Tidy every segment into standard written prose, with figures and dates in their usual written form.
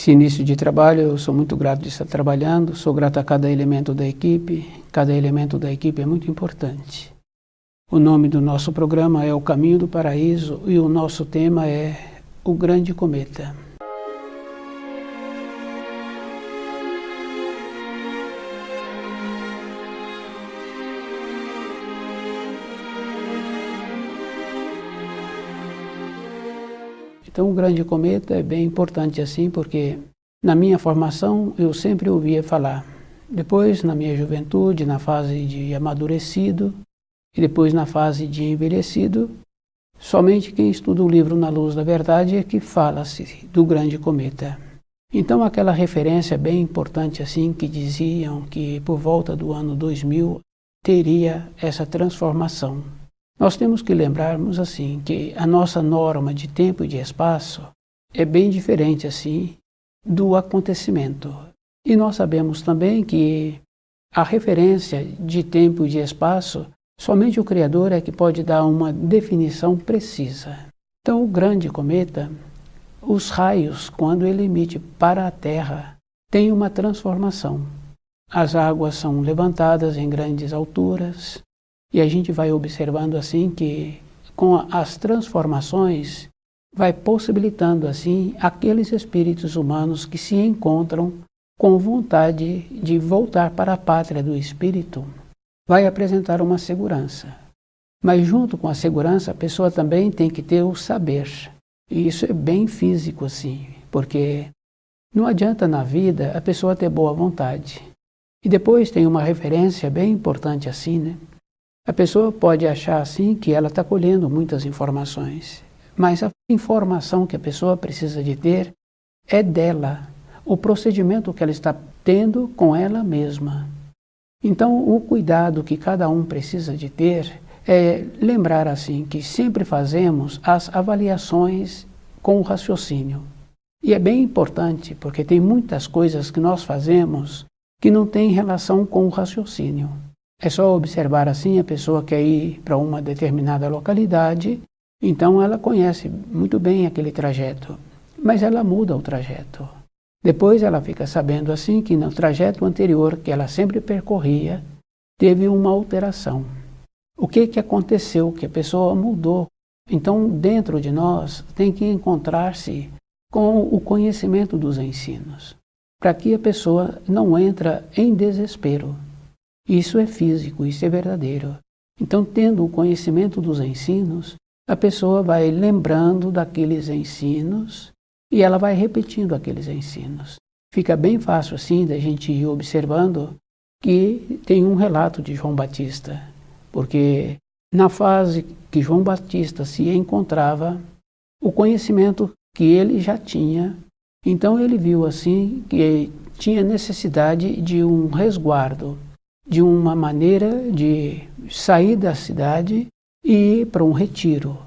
Esse início de trabalho, eu sou muito grato de estar trabalhando, sou grato a cada elemento da equipe é muito importante. O nome do nosso programa é O Caminho do Paraíso e o nosso tema é O Grande Cometa. Então, o Grande Cometa é bem importante assim, porque na minha formação eu sempre ouvia falar. Depois, na minha juventude, na fase de amadurecido, e depois na fase de envelhecido, somente quem estuda o livro Na Luz da Verdade é que fala-se do Grande Cometa. Então, aquela referência bem importante assim, que diziam que por volta do ano 2000 teria essa transformação. Nós temos que lembrarmos assim que a nossa norma de tempo e de espaço é bem diferente assim do acontecimento. E nós sabemos também que a referência de tempo e de espaço, somente o Criador é que pode dar uma definição precisa. Então, o Grande Cometa, os raios, quando ele emite para a Terra, tem uma transformação. As águas são levantadas em grandes alturas, e a gente vai observando assim que com as transformações vai possibilitando assim aqueles espíritos humanos que se encontram com vontade de voltar para a pátria do espírito, vai apresentar uma segurança. Mas junto com a segurança, a pessoa também tem que ter o saber. E isso é bem físico assim, porque não adianta na vida a pessoa ter boa vontade. E depois tem uma referência bem importante assim, né? A pessoa pode achar assim que ela está colhendo muitas informações, mas a informação que a pessoa precisa de ter é dela, o procedimento que ela está tendo com ela mesma. Então, o cuidado que cada um precisa de ter é lembrar assim que sempre fazemos as avaliações com o raciocínio. E é bem importante, porque tem muitas coisas que nós fazemos que não têm relação com o raciocínio. É só observar assim, a pessoa quer ir para uma determinada localidade, então ela conhece muito bem aquele trajeto, mas ela muda o trajeto. Depois ela fica sabendo assim que no trajeto anterior, que ela sempre percorria, teve uma alteração. O que aconteceu? Que a pessoa mudou. Então, dentro de nós, tem que encontrar-se com o conhecimento dos ensinos, para que a pessoa não entre em desespero. Isso é físico, isso é verdadeiro. Então, tendo o conhecimento dos ensinos, a pessoa vai lembrando daqueles ensinos e ela vai repetindo aqueles ensinos. Fica bem fácil assim da gente ir observando que tem um relato de João Batista, porque na fase que João Batista se encontrava, o conhecimento que ele já tinha, então ele viu assim que tinha necessidade de um resguardo, de uma maneira de sair da cidade e ir para um retiro,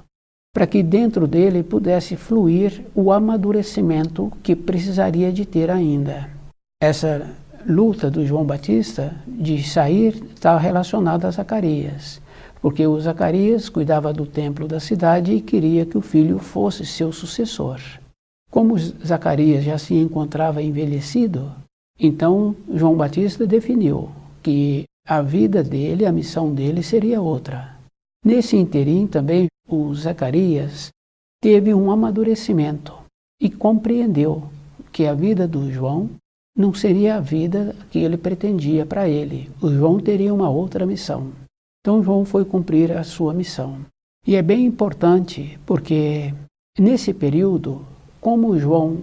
para que dentro dele pudesse fluir o amadurecimento que precisaria de ter ainda. Essa luta do João Batista de sair está relacionada a Zacarias, porque o Zacarias cuidava do templo da cidade e queria que o filho fosse seu sucessor. Como Zacarias já se encontrava envelhecido, então João Batista definiu que a vida dele, a missão dele seria outra. Nesse interim também o Zacarias teve um amadurecimento e compreendeu que a vida do João não seria a vida que ele pretendia para ele. O João teria uma outra missão. Então João foi cumprir a sua missão. E é bem importante porque nesse período, como João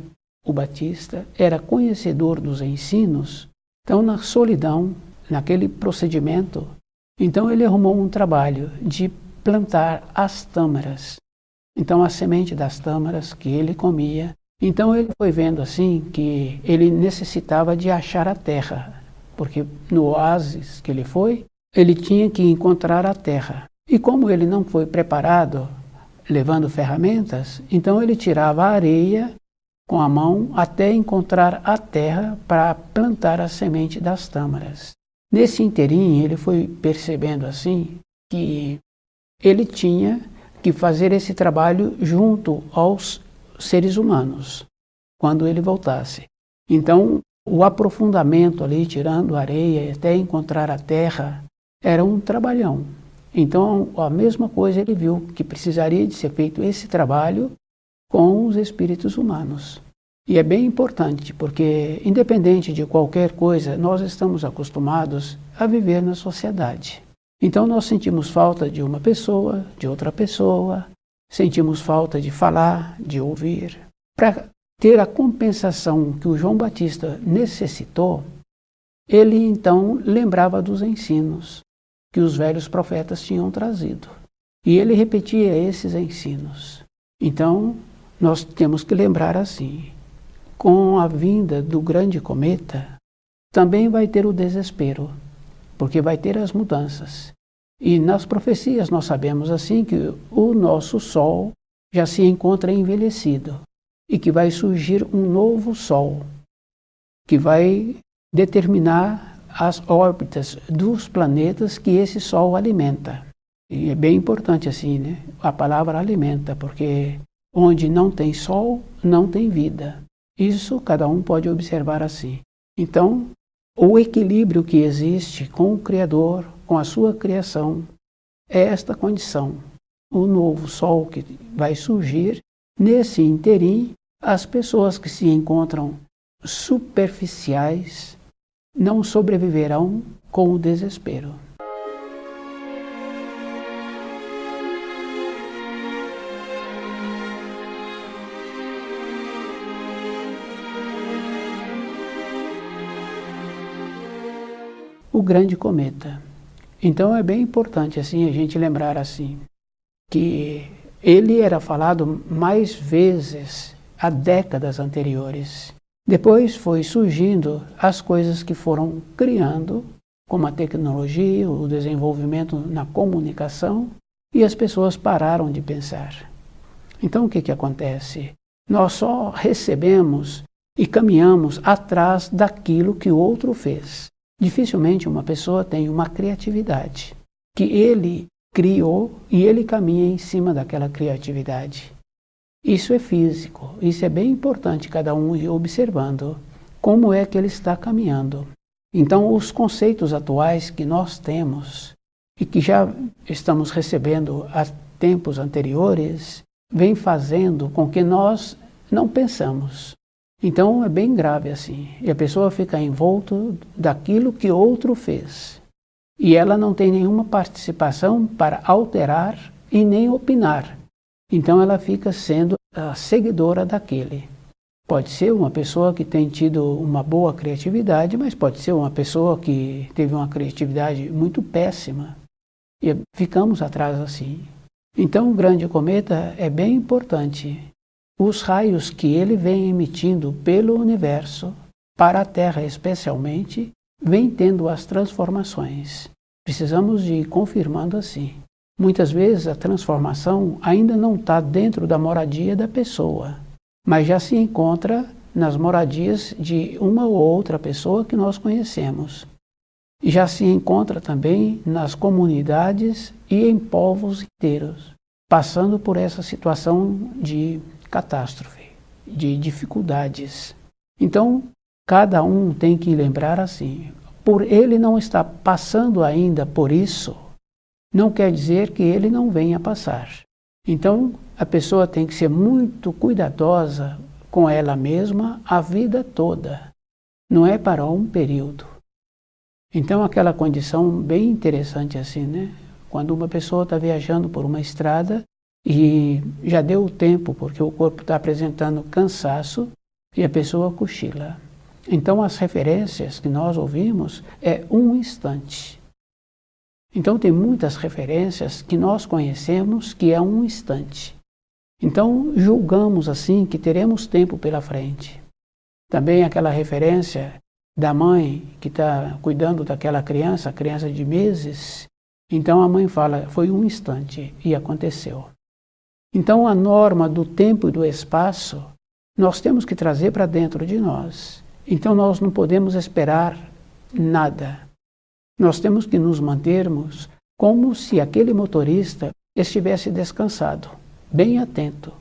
o Batista era conhecedor dos ensinos, então na solidão, naquele procedimento, então ele arrumou um trabalho de plantar as tâmaras. Então a semente das tâmaras que ele comia. Então ele foi vendo assim que ele necessitava de achar a terra, porque no oásis que ele foi, ele tinha que encontrar a terra. E como ele não foi preparado, levando ferramentas, então ele tirava a areia com a mão até encontrar a terra para plantar a semente das tâmaras. Nesse interim, ele foi percebendo assim que ele tinha que fazer esse trabalho junto aos seres humanos. quando ele voltasse. Então, o aprofundamento ali, tirando areia até encontrar a terra, era um trabalhão. Então, a mesma coisa ele viu, que precisaria de ser feito esse trabalho com os espíritos humanos. E é bem importante, porque independente de qualquer coisa, nós estamos acostumados a viver na sociedade. Então nós sentimos falta de uma pessoa, de outra pessoa, sentimos falta de falar, de ouvir. Para ter a compensação que o João Batista necessitou, ele então lembrava dos ensinos que os velhos profetas tinham trazido. E ele repetia esses ensinos. Então, nós temos que lembrar assim, com a vinda do grande cometa, também vai ter o desespero, porque vai ter as mudanças. E nas profecias nós sabemos assim que o nosso Sol já se encontra envelhecido e que vai surgir um novo Sol, que vai determinar as órbitas dos planetas que esse Sol alimenta. E é bem importante assim, né? A palavra alimenta, porque onde não tem Sol, não tem vida. Isso cada um pode observar assim. Então, o equilíbrio que existe com o Criador, com a sua criação, é esta condição. O novo Sol que vai surgir, nesse interim, as pessoas que se encontram superficiais não sobreviverão com o desespero. O grande cometa. Então é bem importante assim a gente lembrar assim que ele era falado mais vezes há décadas anteriores. Depois foi surgindo as coisas que foram criando, como a tecnologia, o desenvolvimento na comunicação, e as pessoas pararam de pensar. Então o que acontece? Nós só recebemos e caminhamos atrás daquilo que o outro fez. Dificilmente uma pessoa tem uma criatividade que ele criou e ele caminha em cima daquela criatividade. Isso é físico, isso é bem importante cada um ir observando como é que ele está caminhando. Então os conceitos atuais que nós temos e que já estamos recebendo há tempos anteriores, vem fazendo com que nós não pensamos. Então é bem grave assim, e a pessoa fica envolta daquilo que outro fez. E ela não tem nenhuma participação para alterar e nem opinar. Então ela fica sendo a seguidora daquele. Pode ser uma pessoa que tem tido uma boa criatividade, mas pode ser uma pessoa que teve uma criatividade muito péssima. E ficamos atrás assim. Então o grande cometa é bem importante. Os raios que ele vem emitindo pelo universo, para a Terra especialmente, vem tendo as transformações. Precisamos de ir confirmando assim. Muitas vezes a transformação ainda não está dentro da moradia da pessoa, mas já se encontra nas moradias de uma ou outra pessoa que nós conhecemos. E já se encontra também nas comunidades e em povos inteiros, passando por essa situação de catástrofe, de dificuldades. Então, cada um tem que lembrar assim, por ele não estar passando ainda por isso, não quer dizer que ele não venha passar. Então, a pessoa tem que ser muito cuidadosa com ela mesma a vida toda. Não é para um período. Então, aquela condição bem interessante assim, né? Quando uma pessoa está viajando por uma estrada e já deu o tempo, porque o corpo está apresentando cansaço e a pessoa cochila. Então, as referências que nós ouvimos é um instante. Então, tem muitas referências que nós conhecemos que é um instante. Então, julgamos assim que teremos tempo pela frente. Também aquela referência da mãe que está cuidando daquela criança, a criança de meses. Então, a mãe fala, foi um instante e aconteceu. Então, a norma do tempo e do espaço, nós temos que trazer para dentro de nós. Então, nós não podemos esperar nada. Nós temos que nos mantermos como se aquele motorista estivesse descansado, bem atento,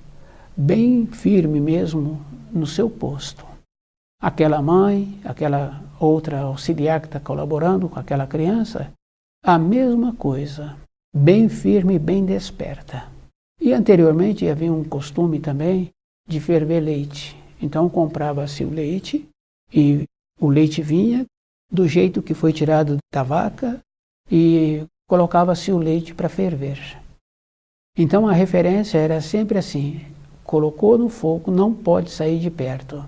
bem firme mesmo no seu posto. Aquela mãe, aquela outra auxiliar que está colaborando com aquela criança, a mesma coisa, bem firme e bem desperta. E anteriormente havia um costume também de ferver leite. Então comprava-se o leite e o leite vinha do jeito que foi tirado da vaca e colocava-se o leite para ferver. Então a referência era sempre assim, colocou no fogo, não pode sair de perto.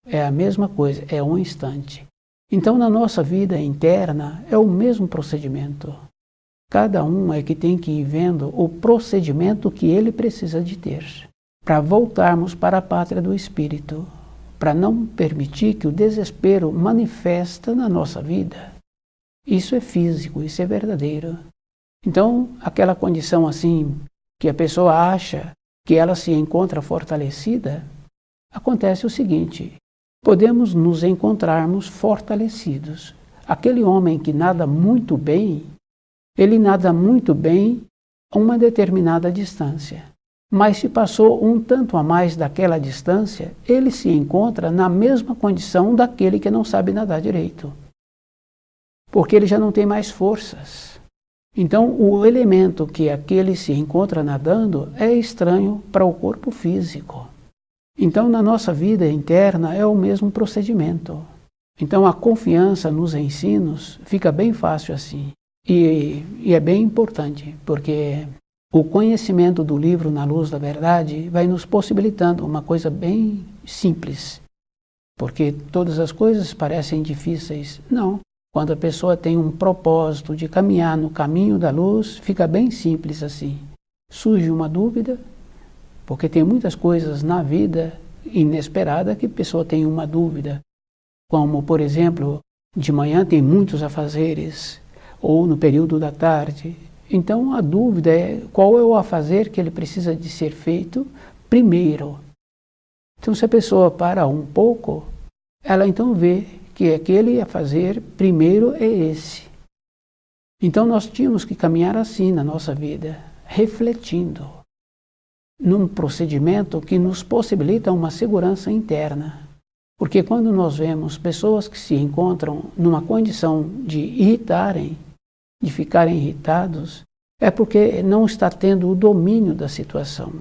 É a mesma coisa, é um instante. Então na nossa vida interna é o mesmo procedimento. Cada um é que tem que ir vendo o procedimento que ele precisa de ter, para voltarmos para a pátria do Espírito, para não permitir que o desespero manifesta na nossa vida. Isso é físico, isso é verdadeiro. Então, aquela condição assim, que a pessoa acha que ela se encontra fortalecida, acontece o seguinte, podemos nos encontrarmos fortalecidos. Aquele homem que nada muito bem, ele nada muito bem a uma determinada distância. Mas se passou um tanto a mais daquela distância, ele se encontra na mesma condição daquele que não sabe nadar direito. Porque ele já não tem mais forças. Então, o elemento que aquele se encontra nadando é estranho para o corpo físico. Então, na nossa vida interna é o mesmo procedimento. Então, a confiança nos ensinos fica bem fácil assim. E é bem importante, porque o conhecimento do livro Na Luz da Verdade vai nos possibilitando uma coisa bem simples. Porque todas as coisas parecem difíceis. Não. Quando a pessoa tem um propósito de caminhar no caminho da luz, fica bem simples assim. Surge uma dúvida, porque tem muitas coisas na vida inesperada que a pessoa tem uma dúvida. Como, por exemplo, de manhã tem muitos afazeres, ou no período da tarde. Então a dúvida é qual é o afazer que ele precisa de ser feito primeiro. Então se a pessoa para um pouco, ela então vê que aquele afazer primeiro é esse. Então nós tínhamos que caminhar assim na nossa vida, refletindo, num procedimento que nos possibilita uma segurança interna. Porque quando nós vemos pessoas que se encontram numa condição de irritarem, de ficarem irritados, é porque não está tendo o domínio da situação.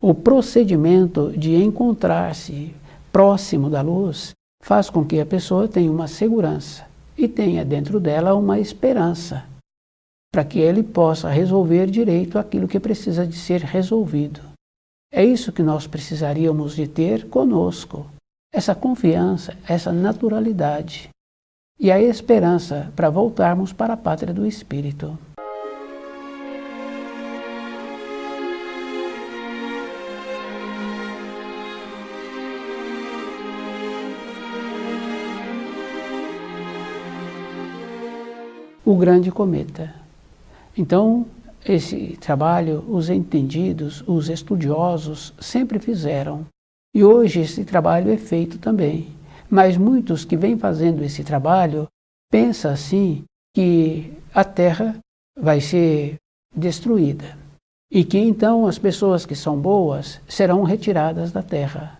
O procedimento de encontrar-se próximo da luz faz com que a pessoa tenha uma segurança e tenha dentro dela uma esperança, para que ele possa resolver direito aquilo que precisa de ser resolvido. É isso que nós precisaríamos de ter conosco, essa confiança, essa naturalidade e a esperança para voltarmos para a pátria do Espírito. O grande cometa. Então, esse trabalho, os entendidos, os estudiosos sempre fizeram. E hoje esse trabalho é feito também. Mas muitos que vêm fazendo esse trabalho pensam assim que a Terra vai ser destruída. E que então as pessoas que são boas serão retiradas da Terra.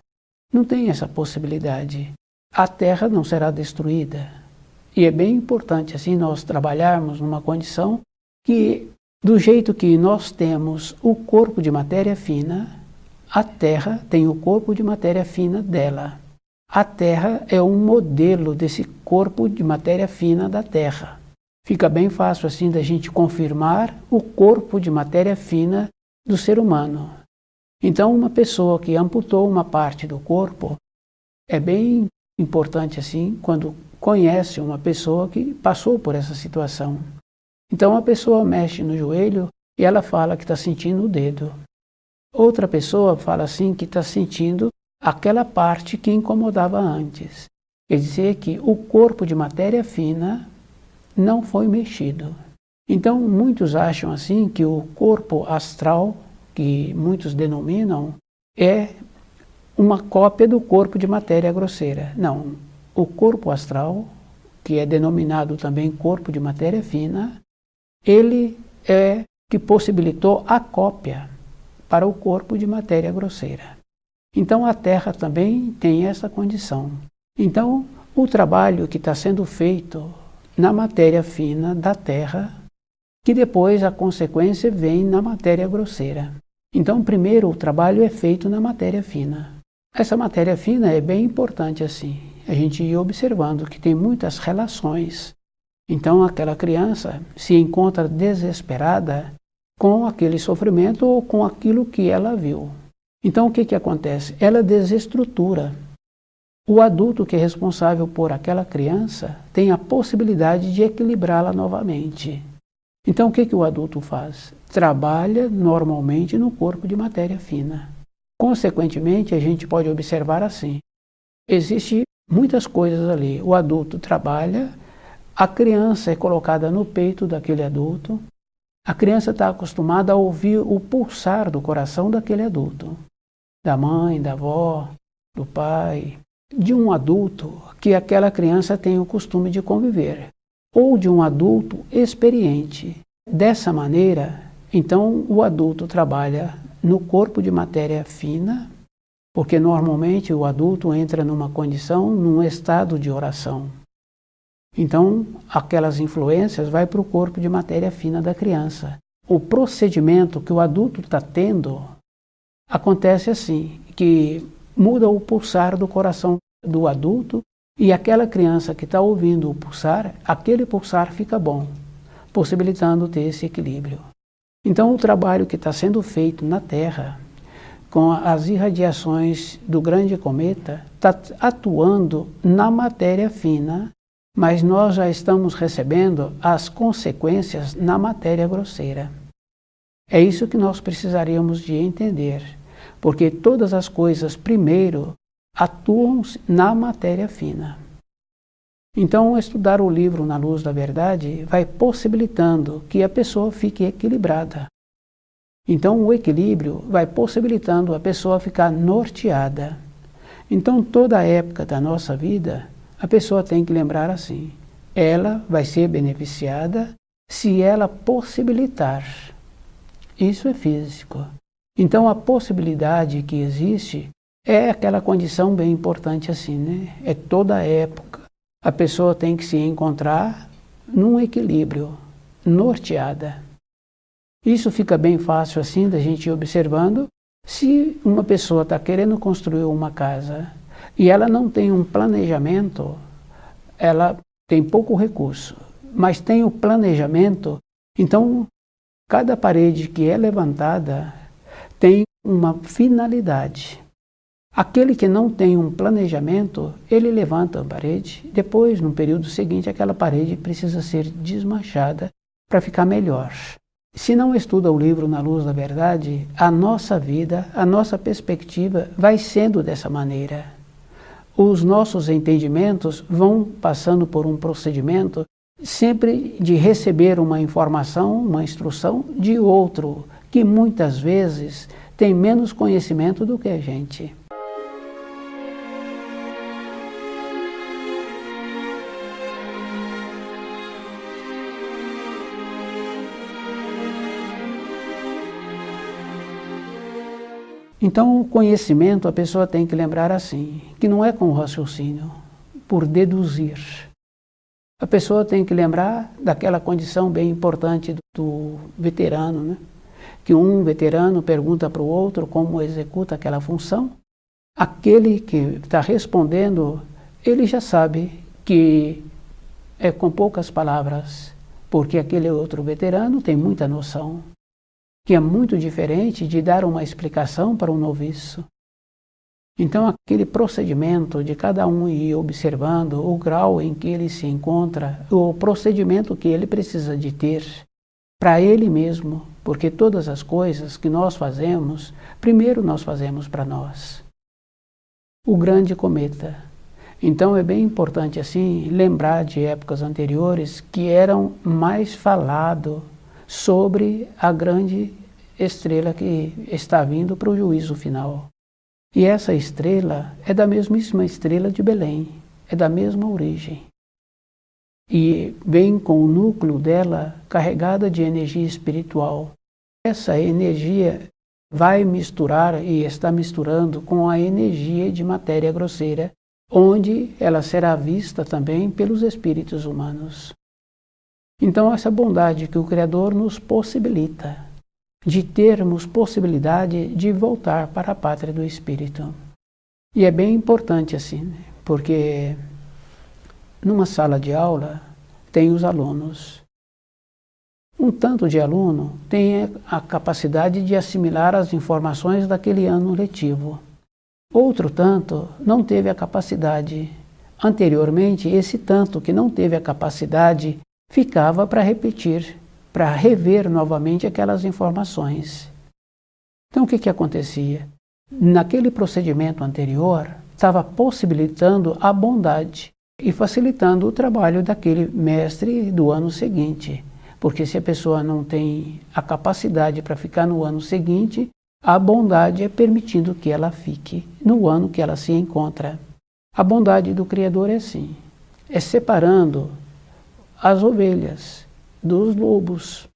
Não tem essa possibilidade. A Terra não será destruída. E é bem importante assim nós trabalharmos numa condição que, do jeito que nós temos o corpo de matéria fina, a Terra tem o corpo de matéria fina dela. A Terra é um modelo desse corpo de matéria fina da Terra. Fica bem fácil assim da gente confirmar o corpo de matéria fina do ser humano. Então, uma pessoa que amputou uma parte do corpo, é bem importante assim quando conhece uma pessoa que passou por essa situação. Então a pessoa mexe no joelho e ela fala que está sentindo o dedo. Outra pessoa fala assim que está sentindo aquela parte que incomodava antes. Quer dizer que o corpo de matéria fina não foi mexido. Então muitos acham assim que o corpo astral, que muitos denominam, é uma cópia do corpo de matéria grosseira. Não. O corpo astral, que é denominado também corpo de matéria fina, ele é que possibilitou a cópia para o corpo de matéria grosseira. Então a Terra também tem essa condição. Então o trabalho que está sendo feito na matéria fina da Terra, que depois a consequência vem na matéria grosseira. Então primeiro o trabalho é feito na matéria fina. Essa matéria fina é bem importante assim, a gente ir observando que tem muitas relações. Então aquela criança se encontra desesperada com aquele sofrimento ou com aquilo que ela viu. Então o que acontece? Ela desestrutura. O adulto que é responsável por aquela criança tem a possibilidade de equilibrá-la novamente. Então o que o adulto faz? Trabalha normalmente no corpo de matéria fina. Consequentemente, a gente pode observar assim, existem muitas coisas ali. O adulto trabalha, a criança é colocada no peito daquele adulto, a criança está acostumada a ouvir o pulsar do coração daquele adulto, da mãe, da avó, do pai, de um adulto que aquela criança tem o costume de conviver, ou de um adulto experiente. Dessa maneira, então, o adulto trabalha no corpo de matéria fina, porque normalmente o adulto entra numa condição, num estado de oração. Então, aquelas influências vai para o corpo de matéria fina da criança. O procedimento que o adulto está tendo acontece assim, que muda o pulsar do coração do adulto e aquela criança que está ouvindo o pulsar, aquele pulsar fica bom, possibilitando ter esse equilíbrio. Então o trabalho que está sendo feito na Terra, com as irradiações do grande cometa, está atuando na matéria fina, mas nós já estamos recebendo as consequências na matéria grosseira. É isso que nós precisaríamos de entender, porque todas as coisas primeiro atuam na matéria fina. Então, estudar o livro Na Luz da Verdade vai possibilitando que a pessoa fique equilibrada. Então, o equilíbrio vai possibilitando a pessoa ficar norteada. Então, toda a época da nossa vida, a pessoa tem que lembrar assim, ela vai ser beneficiada se ela possibilitar. Isso é físico. Então, a possibilidade que existe é aquela condição bem importante assim, né? É toda a época. A pessoa tem que se encontrar num equilíbrio, norteada. Isso fica bem fácil assim da gente ir observando. Se uma pessoa está querendo construir uma casa e ela não tem um planejamento, ela tem pouco recurso, mas tem o planejamento, então cada parede que é levantada tem uma finalidade. Aquele que não tem um planejamento, ele levanta a parede, depois, no período seguinte, aquela parede precisa ser desmanchada para ficar melhor. Se não estuda o livro Na Luz da Verdade, a nossa vida, a nossa perspectiva vai sendo dessa maneira. Os nossos entendimentos vão passando por um procedimento sempre de receber uma informação, uma instrução de outro, que muitas vezes tem menos conhecimento do que a gente. Então, o conhecimento a pessoa tem que lembrar assim, que não é com o raciocínio, por deduzir. A pessoa tem que lembrar daquela condição bem importante do veterano, né? Que um veterano pergunta para o outro como executa aquela função. Aquele que está respondendo, ele já sabe que é com poucas palavras, porque aquele outro veterano tem muita noção, que é muito diferente de dar uma explicação para um noviço. Então, aquele procedimento de cada um ir observando o grau em que ele se encontra, o procedimento que ele precisa de ter para ele mesmo, porque todas as coisas que nós fazemos, primeiro nós fazemos para nós. O grande cometa. Então, é bem importante assim lembrar de épocas anteriores que eram mais falado sobre a grande estrela que está vindo para o juízo final. E essa estrela é da mesmíssima estrela de Belém, é da mesma origem. E vem com o núcleo dela carregada de energia espiritual. Essa energia vai misturar e está misturando com a energia de matéria grosseira, onde ela será vista também pelos espíritos humanos. Então, essa bondade que o Criador nos possibilita, de termos possibilidade de voltar para a pátria do Espírito. E é bem importante assim, né? Porque numa sala de aula tem os alunos. Um tanto de aluno tem a capacidade de assimilar as informações daquele ano letivo. Outro tanto não teve a capacidade. Anteriormente, esse tanto que não teve a capacidade ficava para repetir, para rever novamente aquelas informações. Então, o que acontecia? Naquele procedimento anterior, estava possibilitando a bondade e facilitando o trabalho daquele mestre do ano seguinte. Porque se a pessoa não tem a capacidade para ficar no ano seguinte, a bondade é permitindo que ela fique no ano que ela se encontra. A bondade do Criador é assim, é separando as ovelhas dos lobos.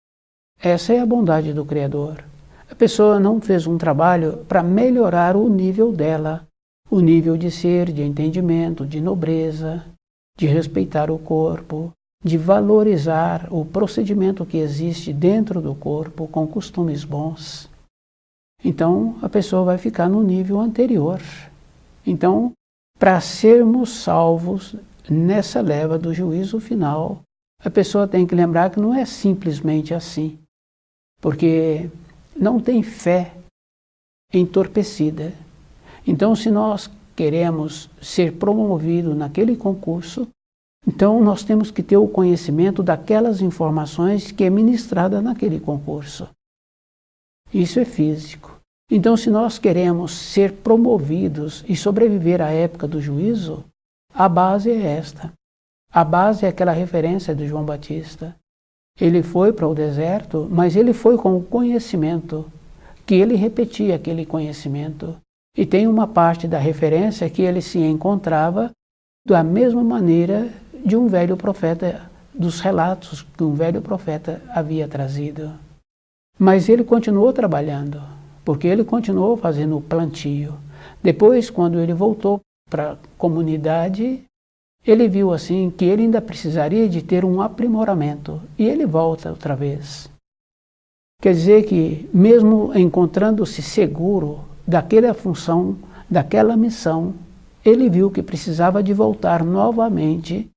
Essa é a bondade do Criador. A pessoa não fez um trabalho para melhorar o nível dela, o nível de ser, de entendimento, de nobreza, de respeitar o corpo, de valorizar o procedimento que existe dentro do corpo com costumes bons. Então, a pessoa vai ficar no nível anterior. Então, para sermos salvos nessa leva do juízo final, a pessoa tem que lembrar que não é simplesmente assim, porque não tem fé entorpecida. Então, se nós queremos ser promovidos naquele concurso, então nós temos que ter o conhecimento daquelas informações que é ministrada naquele concurso. Isso é físico. Então, se nós queremos ser promovidos e sobreviver à época do juízo, a base é esta. A base é aquela referência de João Batista. Ele foi para o deserto, mas ele foi com o conhecimento, que ele repetia aquele conhecimento. E tem uma parte da referência que ele se encontrava da mesma maneira de um velho profeta, dos relatos que um velho profeta havia trazido. Mas ele continuou trabalhando, porque ele continuou fazendo o plantio. Depois, quando ele voltou para a comunidade, ele viu assim que ele ainda precisaria de ter um aprimoramento, e ele volta outra vez. Quer dizer que, mesmo encontrando-se seguro daquela função, daquela missão, ele viu que precisava de voltar novamente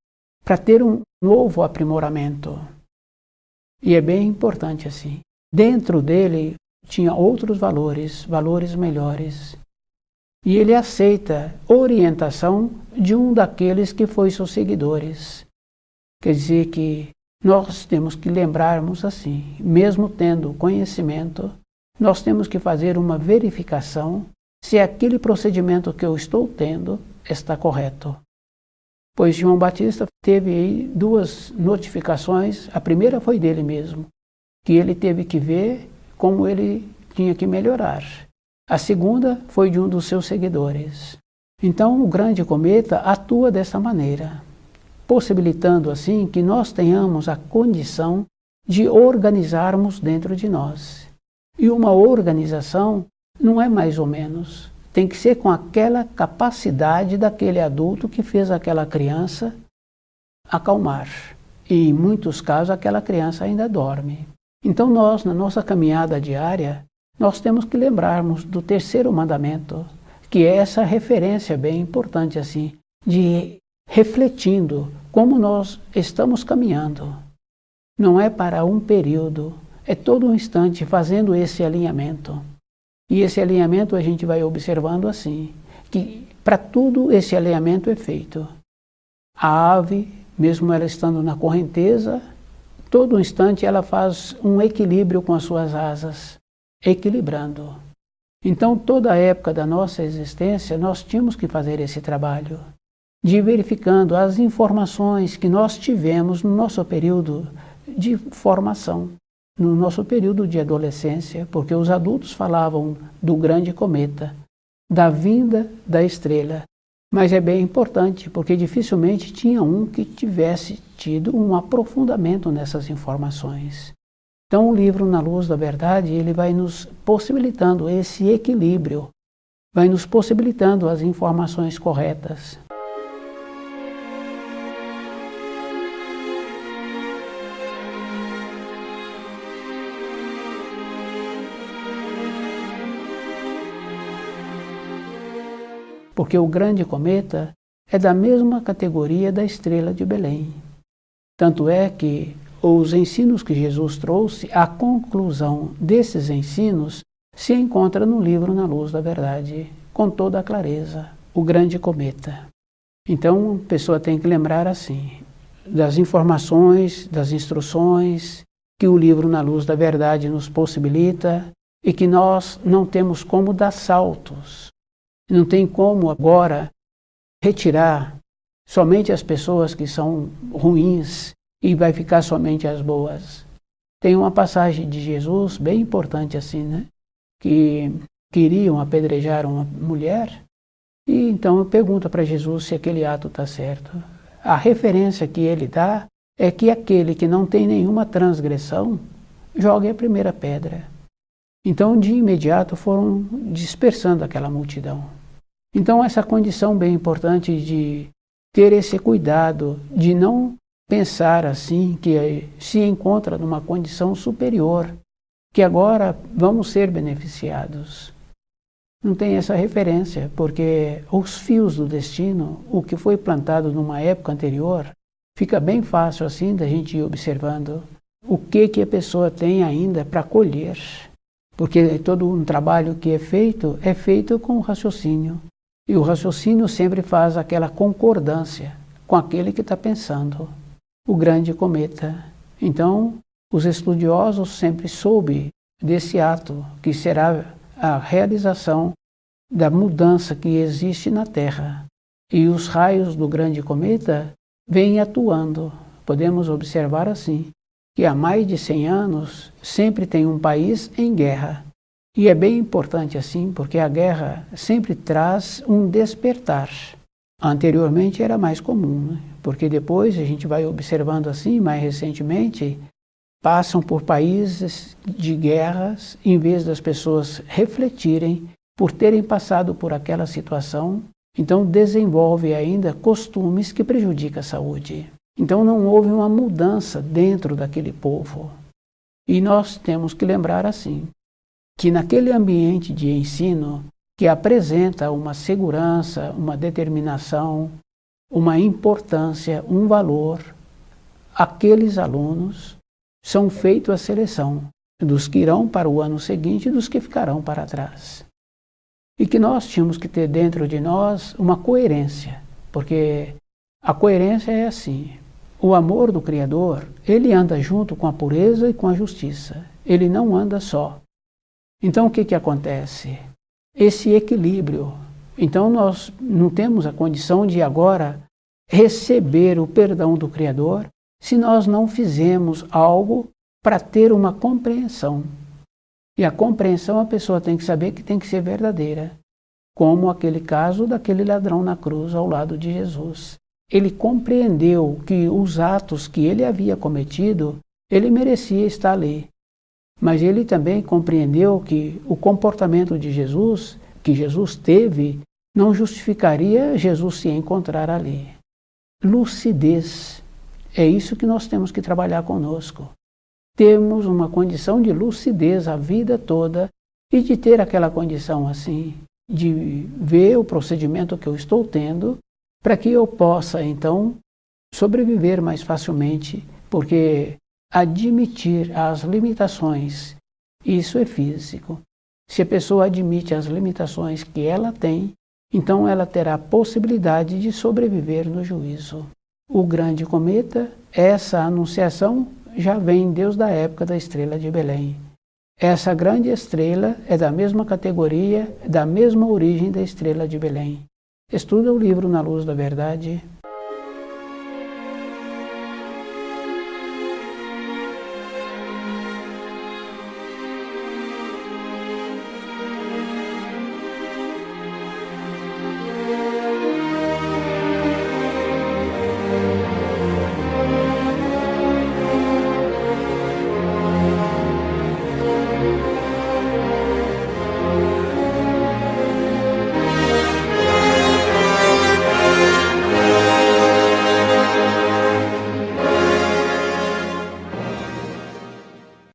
para ter um novo aprimoramento. E é bem importante assim. Dentro dele tinha outros valores, valores melhores. E ele aceita orientação de um daqueles que foi seus seguidores. Quer dizer que nós temos que lembrarmos assim, mesmo tendo conhecimento, nós temos que fazer uma verificação se aquele procedimento que eu estou tendo está correto. Pois João Batista teve aí duas notificações, a primeira foi dele mesmo, que ele teve que ver como ele tinha que melhorar. A segunda foi de um dos seus seguidores. Então o grande cometa atua dessa maneira, possibilitando assim que nós tenhamos a condição de organizarmos dentro de nós. E uma organização não é mais ou menos, tem que ser com aquela capacidade daquele adulto que fez aquela criança acalmar. E em muitos casos aquela criança ainda dorme. Então nós, na nossa caminhada diária, nós temos que lembrarmos do terceiro mandamento, que é essa referência bem importante assim, de refletindo como nós estamos caminhando. Não é para um período, é todo um instante fazendo esse alinhamento. E esse alinhamento a gente vai observando assim, que para tudo esse alinhamento é feito. A ave, mesmo ela estando na correnteza, todo instante ela faz um equilíbrio com as suas asas, equilibrando. Então, toda a época da nossa existência, nós tínhamos que fazer esse trabalho, de verificando as informações que nós tivemos no nosso período de formação, no nosso período de adolescência, porque os adultos falavam do grande cometa, da vinda da estrela. Mas é bem importante, porque dificilmente tinha um que tivesse tido um aprofundamento nessas informações. Então o livro Na Luz da Verdade, ele vai nos possibilitando esse equilíbrio, vai nos possibilitando as informações corretas. Porque o grande cometa é da mesma categoria da estrela de Belém. Tanto é que os ensinos que Jesus trouxe, a conclusão desses ensinos se encontra no livro Na Luz da Verdade, com toda a clareza, o grande cometa. Então, a pessoa tem que lembrar assim, das informações, das instruções que o livro Na Luz da Verdade nos possibilita e que nós não temos como dar saltos. Não tem como agora retirar somente as pessoas que são ruins e vai ficar somente as boas. Tem uma passagem de Jesus bem importante assim, né? Que queriam apedrejar uma mulher e então pergunta para Jesus se aquele ato está certo. A referência que ele dá é que aquele que não tem nenhuma transgressão jogue a primeira pedra. Então de imediato foram dispersando aquela multidão. Então essa condição bem importante de ter esse cuidado, de não pensar assim que se encontra numa condição superior, que agora vamos ser beneficiados. Não tem essa referência, porque os fios do destino, o que foi plantado numa época anterior, fica bem fácil assim da gente ir observando o que a pessoa tem ainda para colher. Porque todo um trabalho que é feito com raciocínio. E o raciocínio sempre faz aquela concordância com aquele que está pensando, o grande cometa. Então, os estudiosos sempre soube desse ato, que será a realização da mudança que existe na Terra. E os raios do grande cometa vêm atuando. Podemos observar assim, que há mais de 100 anos sempre tem um país em guerra. E é bem importante assim, porque a guerra sempre traz um despertar. Anteriormente era mais comum, né? Porque depois a gente vai observando assim, mais recentemente, passam por países de guerras, em vez das pessoas refletirem por terem passado por aquela situação, então desenvolve ainda costumes que prejudicam a saúde. Então não houve uma mudança dentro daquele povo. E nós temos que lembrar assim, que naquele ambiente de ensino que apresenta uma segurança, uma determinação, uma importância, um valor, aqueles alunos são feitos a seleção dos que irão para o ano seguinte e dos que ficarão para trás. E que nós tínhamos que ter dentro de nós uma coerência, porque a coerência é assim, o amor do Criador, ele anda junto com a pureza e com a justiça, ele não anda só. Então o que acontece? Esse equilíbrio. Então nós não temos a condição de agora receber o perdão do Criador se nós não fizemos algo para ter uma compreensão. E a compreensão a pessoa tem que saber que tem que ser verdadeira. Como aquele caso daquele ladrão na cruz ao lado de Jesus. Ele compreendeu que os atos que ele havia cometido, ele merecia estar ali. Mas ele também compreendeu que o comportamento de Jesus, que Jesus teve, não justificaria Jesus se encontrar ali. Lucidez. É isso que nós temos que trabalhar conosco. Temos uma condição de lucidez a vida toda e de ter aquela condição assim, de ver o procedimento que eu estou tendo, para que eu possa, então, sobreviver mais facilmente, porque admitir as limitações, isso é físico. Se a pessoa admite as limitações que ela tem, então ela terá a possibilidade de sobreviver no juízo. O grande cometa, essa anunciação já vem desde a época da estrela de Belém. Essa grande estrela é da mesma categoria, da mesma origem da estrela de Belém. Estuda o livro Na Luz da Verdade.